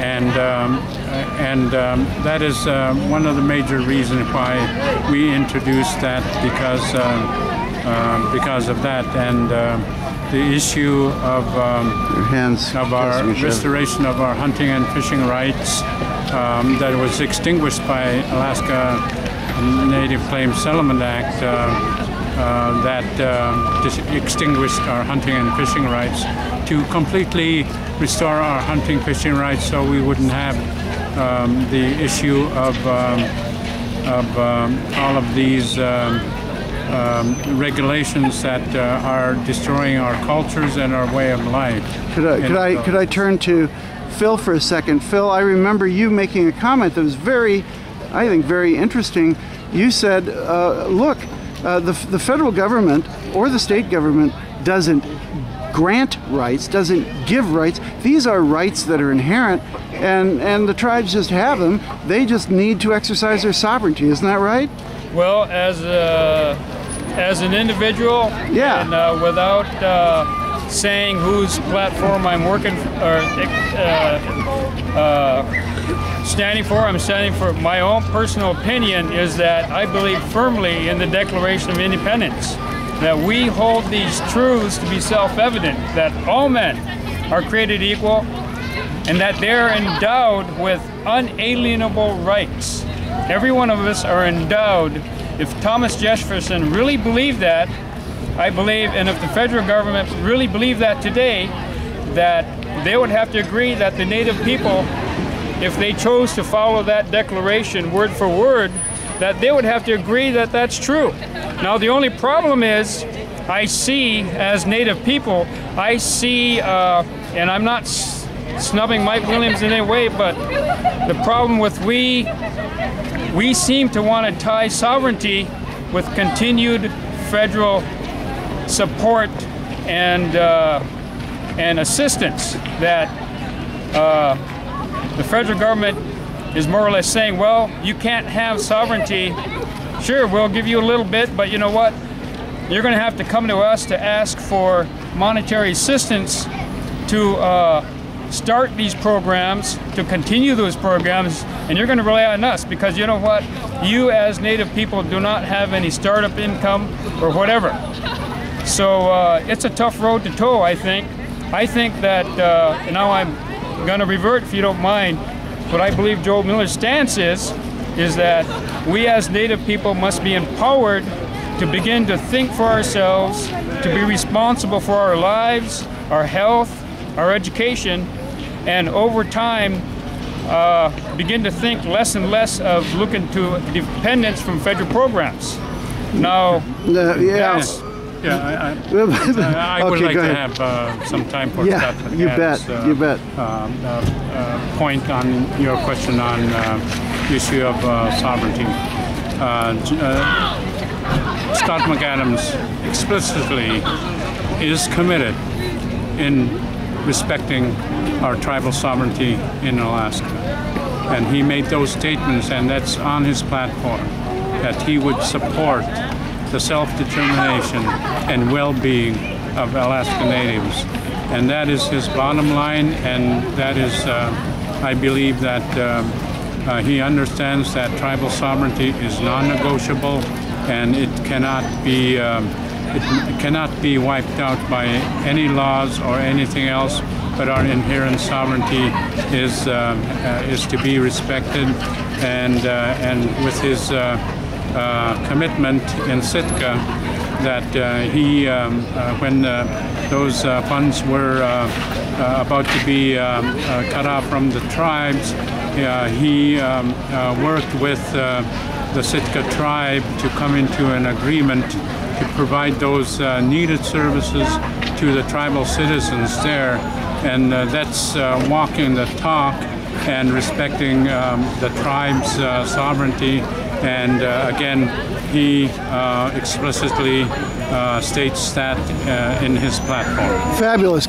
and that is one of the major reasons why we introduced that, because of that, and the issue of our restoration of our hunting and fishing rights that was extinguished by Alaska Native Claims Settlement Act, that extinguished our hunting and fishing rights, to completely restore our hunting fishing rights, so we wouldn't have the issue of all of these regulations that are destroying our cultures and our way of life. Could I turn to Phil for a second? Phil, I remember you making a comment that was I think very interesting. You said, look, the federal government or the state government doesn't grant rights, doesn't give rights. These are rights that are inherent, and the tribes just have them. They just need to exercise their sovereignty. Isn't that right? Well, as an individual, yeah, and without saying whose platform I'm working or standing for, I'm standing for my own personal opinion is that I believe firmly in the Declaration of Independence, that we hold these truths to be self-evident, that all men are created equal and that they're endowed with unalienable rights. Every one of us are endowed. If Thomas Jefferson really believed that, I believe, and if the federal government really believed that today, that they would have to agree that the Native people, if they chose to follow that declaration word for word, that they would have to agree that that's true. Now, the only problem is, I see, as Native people, I see, and I'm not snubbing Mike Williams in any way, but the problem with we seem to want to tie sovereignty with continued federal support and assistance, that the federal government is more or less saying, well, you can't have sovereignty. Sure, we'll give you a little bit, but you know what? You're going to have to come to us to ask for monetary assistance to start these programs, to continue those programs, and you're going to rely on us, because you know what? You as Native people do not have any startup income or whatever. So it's a tough road to toe, I think. I think that, now I'm going to revert, if you don't mind, what I believe Joe Miller's stance is that we as Native people must be empowered to begin to think for ourselves, to be responsible for our lives, our health, our education, and over time begin to think less and less of looking to dependence from federal programs. Now, yes. Yeah, I would like to have some time for that. You bet. You bet. Point on your question on the issue of sovereignty. Scott McAdams explicitly is committed in respecting our tribal sovereignty in Alaska, and he made those statements, and that's on his platform, that he would support the self-determination and well-being of Alaska Natives. And that is his bottom line, and that is, I believe that he understands that tribal sovereignty is non-negotiable, and it cannot be wiped out by any laws or anything else, but our inherent sovereignty is to be respected, and with his commitment in Sitka, that he, when those funds were about to be cut off from the tribes, he worked with the Sitka tribe to come into an agreement to provide those needed services to the tribal citizens there, and that's walking the talk and respecting the tribe's sovereignty. And again, he explicitly states that in his platform. Fabulous.